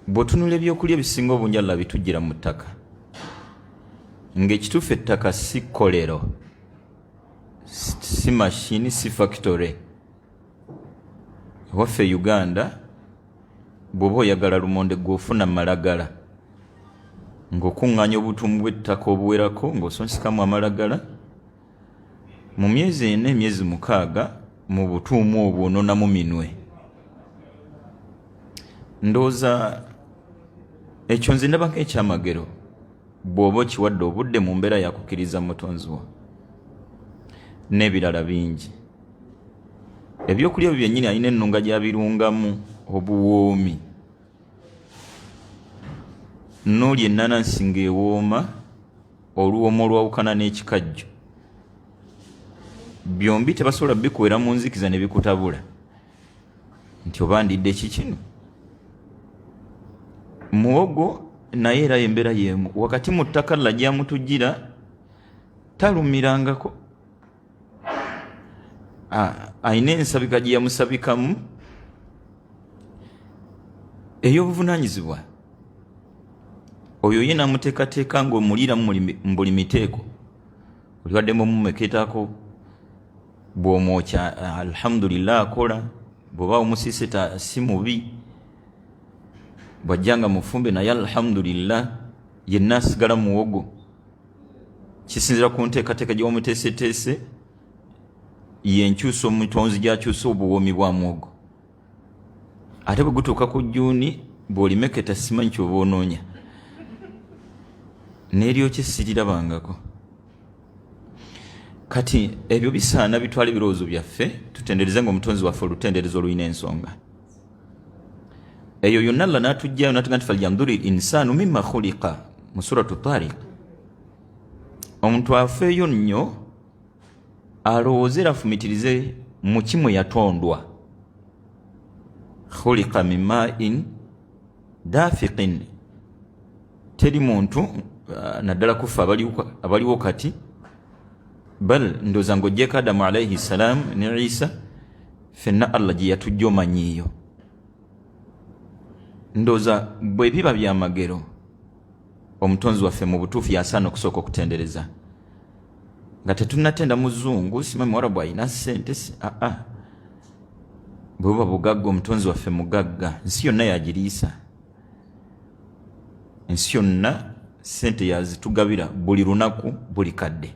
bw'otunula ebyokulya ebisinga obunjala bitujjira mu ttaka ng'ekituufu ettaka si kolero si mashini si factory. Waffe Uganda bw'oba oyagala lumonde gw'ofuna malagala ng'okuŋŋaanya obutuumu bw'ettaka obuwerako ng'osonsekamu amalagala mu myezi 4 emyezi 6 mu butuumu obwo ononamu minwe. Ndowooza ekyo nze ndaba nk'ekyamagero bw'oba okiwadde obudde mu mbeera yakukkiriza mutonzi wo n'ebirala bingi. Ebyokulya byo byennyini alina ennunga gy'abirungamu obuwoomi. N'olya ennanansi ng'ewooma oluwoomo olwawukana n'ekikajjo, byombi tebasobola bikuwera mu nzikiza ne bikutabula nti oba ndidde ki kino. Muwogo naye era embeera y'emu, wakati mu ttaka lajja mutujjira talumirangako. Ayina ensabika gye yamusabikamu ey'obuvunaanyizibwa. Oyo ye namuteekateeka ng'omuliira mu buli miteeko, oliwaddemu omumeketaako, bw'omwokya alhamdulillah akola, bw'oba omusiise si mubi, bw'ajjanga mufumbe naye alhamdulillah yenna asigala muwogo. Kisinzira ku nteekateeka gye wamuteeseteese yenkyusa omutonzi gy'akyusa obuwoomi bwa muwogo. Ate bwe gutuuka ku Jjuuni bw'olimeketa simanyi kyoba onoonya, n'eryokye sirirabangako. Kati ebyo bisaana bitwale ebirowoozo byaffe tutendereze ng'omutonzi waffe olutenderezo olulina ensonga. Eyo yonna Allah n'atujjayo n'atuga nti falyanzuri insaanu mimma khuliqa mu suratu Tariq. Omuntu afeeyo nnyo alowooze era afumitirize mu kimwe yatondwa. Khuliqa min ma'in dafiqin. Teri muntu naddala kufa abaliwo kati, bal ndooza ng'oggyeko Adamu alayhi salam ne Isa, ffenna Allah gye yatujja omanyiiyo. Ndooza bwe biba byamagero omutonzi waffe mu butuufu yasaana okusooka okutendereza nga tetunnatenda muzungu simanyi Mwarabu alina ssente bwe buba bugagga omutonzi waffe mugagga, nsi yonna yagiriisa, ensi yonna ssente yazitugabira buli lunaku buli kadde.